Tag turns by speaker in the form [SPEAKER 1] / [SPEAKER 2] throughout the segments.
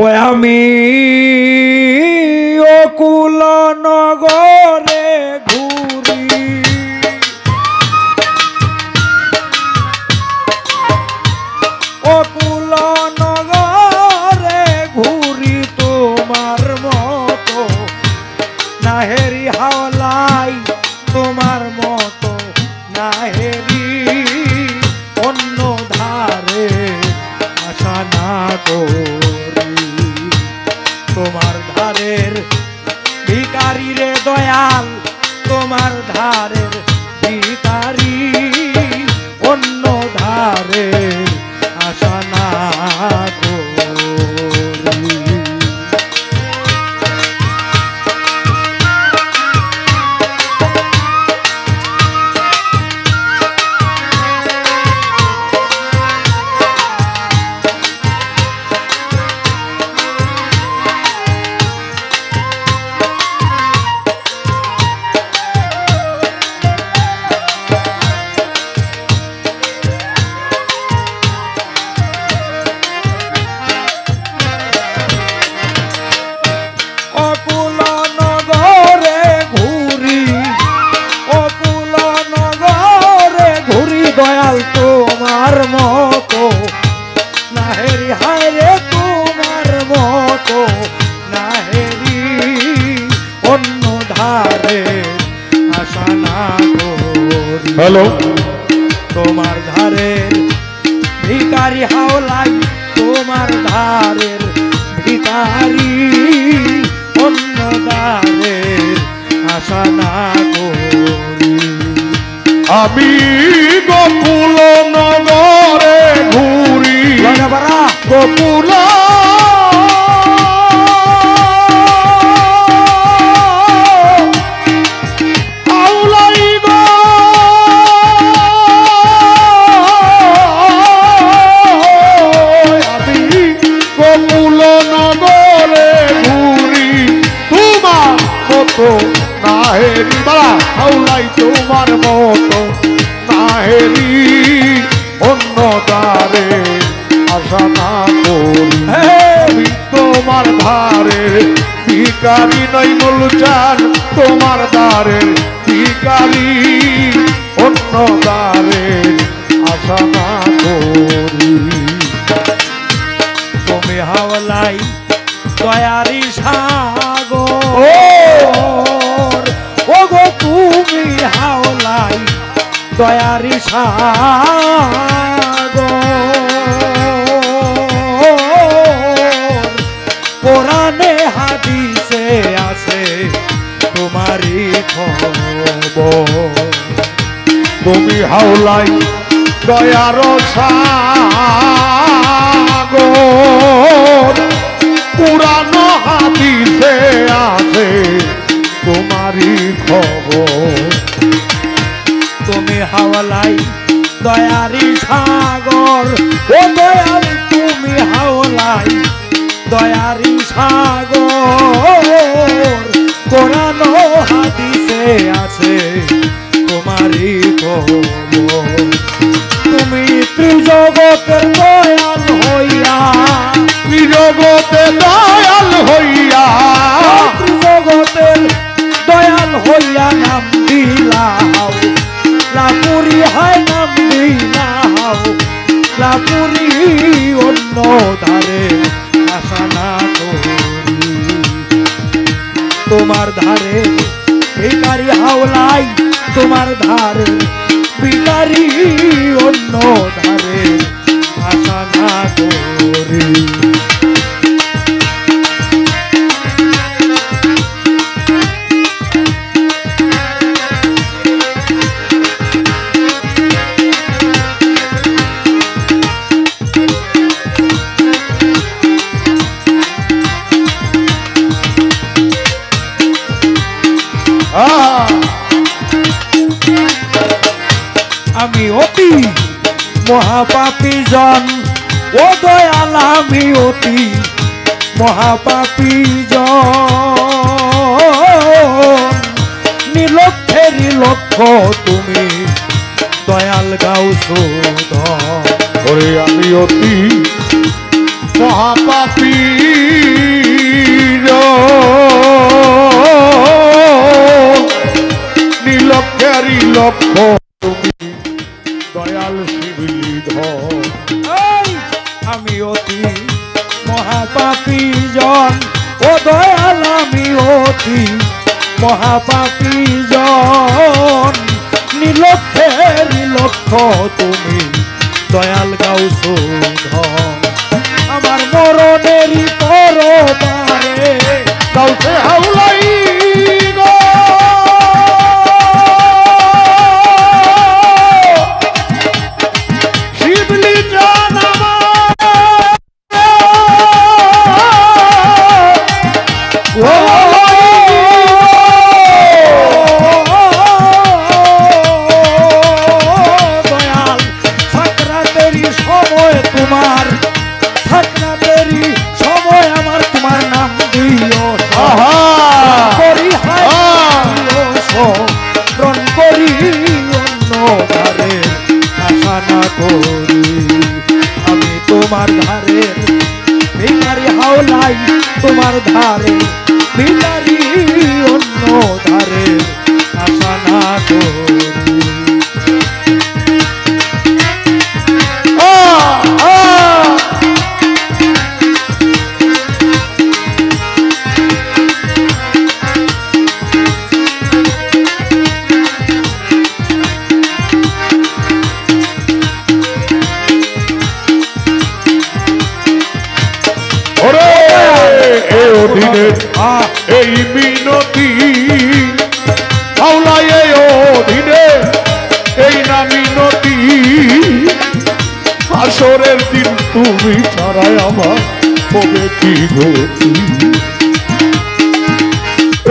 [SPEAKER 1] ওই আমি অকুল নগরে ঘুরি, অকুল নগরে ঘুরি তোমার মতো নাহেরি হাওলাই, তোমার মতো নাহেরি অন্য ধারে আশা না করি। তোমার ধারের ভিখারি রে দয়াল, তোমার ধারের ভিখারি অন্য ধারে আশা না করি। দয়াল তোমার মতো নাহেরি, হায় রে তোমার মতো নাহেরি অন্য ধারে আশা না করি। হ্যালো, তোমার ধারের ভিখারি হাওলাই, তোমার ধারের ভিখারি অন্য ধারের আশা না করি।
[SPEAKER 2] আমি গোকুল নগরে ঘুরি, গোকুল আউলাই গো, আমি গোকুল নগরে ঘুরি তোমার মতো নাহেরি, বাবা আউলাই তোমার মতো নাহেরি অন্য দ্বারে আশা না করি। আমি তোমার ধারে ভিখারি নই মুলজান, তোমার দ্বারে ভিখারি অন্য দ্বারে আশা না করি।
[SPEAKER 1] তুমি হাওলাই দয়ারি সাগর, ও গো তুমি হাওলাই দয়ারি সাগর, কোরআনে হাদিসে আছে তোমারই খবর।
[SPEAKER 2] তুমি হাওলাই দয়ার সাগর, পুরাণ হাদিসে আছে তোমারই খবর।
[SPEAKER 1] তুমি হাওলাই দয়ারি সাগর, ও দয়াল তুমি হাওলাই দয়ারি সাগর, কোরআন হাদিসে আছে তোমারই খবর। তুমি ত্রিজগতের দয়াল হইয়া,
[SPEAKER 2] ত্রিজগতে দয়াল হইয়া,
[SPEAKER 1] ত্রিজগতের দয়াল হইয়া নাম দিলাও লাপুরি, হায় নাম দিলাও লাপুরি অন্য ধারে আশা না করি। তোমার ধারে ভিখারি হাওলাই, তোমার ধারে ভিখারি অন্য ধারে আশা না করি। আমি অতি মহাপাপী জন, ও দয়াল আমি অতি মহাপাপী জন, নিলক্ষেরই লক্ষ্য তুমি দয়াল গাউসুধন।
[SPEAKER 2] ওরে আমি অতি মহাপাপী লক্ষ তুমি দয়াল শিবলিধর।
[SPEAKER 1] এই আমি অতি মহাপাপী জন, ও দয়াল আমি অতি মহাপাপী জন। নিলক্ষের নিলক্ষ তুমি দয়াল গাউসুধন। আমার মরণেরই পরবারে
[SPEAKER 2] গাউসে হাউলাই গো শিবলি জান
[SPEAKER 1] দয়াল সাকরাতেরই সময় তোমার, সাকরাতেরই সময় আমার তোমার নাম দিও করি রণ করি অন্য ধারে আশা না করি। আমি তোমার ধারে ভিখারি হাওলাই, তোমার ধারে ভিখারি অন্য ধারে আশা না করি।
[SPEAKER 2] এই মিনতি হাওলাই এই অধীনে এই না মিনতি। আসরের দিন তুমি ছাড়াই আমার হবে কি গতি।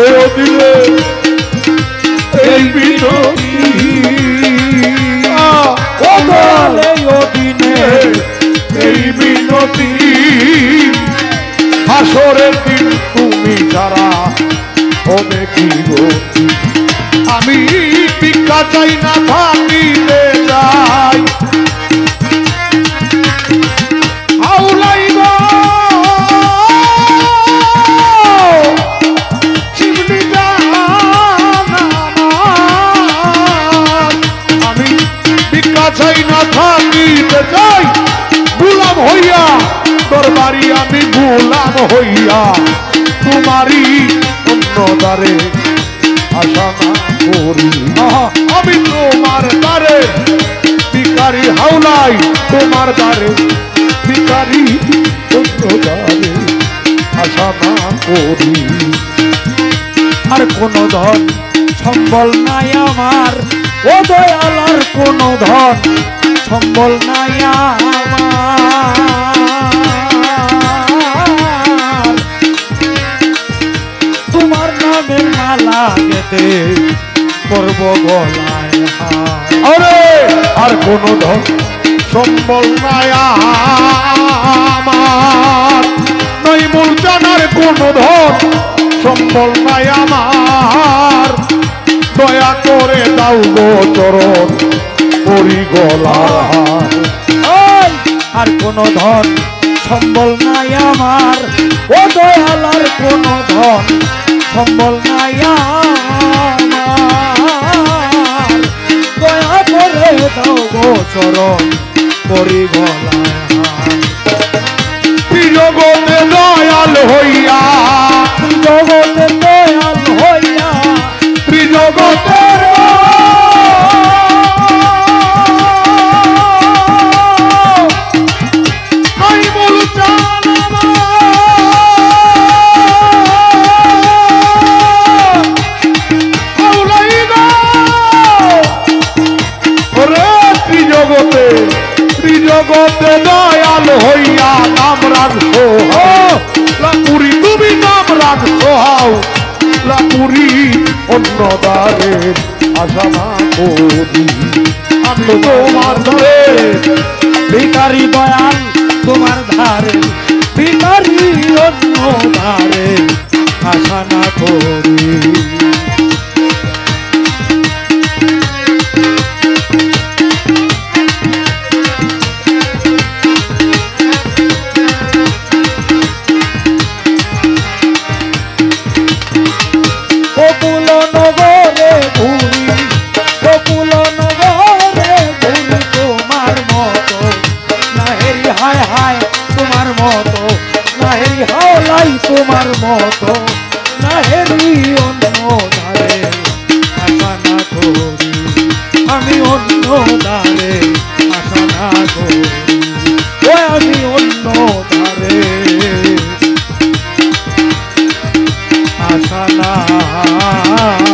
[SPEAKER 2] এই অধীনে এই মিনতি এই মিনতি। আসরের দিন তুমি ছাড়া হবে কি গতি। আমি ভিক্ষা চাই না থাকিতে যাই হাওলাই গো শিবলি জান আমার। আমি ভিক্ষা চাই না থাকিতে যাই গোলাম হইয়া দরবারি আমি গোলাম হইয়া তোমারই অন্য দ্বারে আশা না করি। আমি তোমার দ্বারে ভিখারি হাওলাই, তোমার দ্বারে ভিখারি অন্য দ্বারে আশা না করি।
[SPEAKER 1] আর কোন ধন সম্বল নাই আমার, ও দয়াল আর কোন ধন সম্বল নাই আমার। তোমার নামের মালা গেতে করব গলায় হার।
[SPEAKER 2] আরে আর কোন ধন সম্বল নাই আমার, নই মূল জানার কোন ধন সম্বল নাই আমার। দয়া করে দাও গো চরণ করি গলার।
[SPEAKER 1] আর কোন ধন সম্বল নাই আমার, ও দয়াল আর কোন ধন সম্বল নাই আমার। দয়া করে দাও গো চরণ করি গলায় হার।
[SPEAKER 2] জগতে দয়াল হইয়া
[SPEAKER 1] জগতে দয়াল হইয়া
[SPEAKER 2] ত্রিজগতের ত্রিজগতে দয়াল হইয়া নাম রাখো লাপুরি, তুমি নাম রাখো হাও লাপুরি অন্য দ্বারে আশা না করি। আমি তোমার ধরে
[SPEAKER 1] ভিখারি দয়াল, তোমার ধারে ভিখারি অন্য ধারে আশা না করি। বকুল নগরে ঘুরি, বকুল ঠিকানা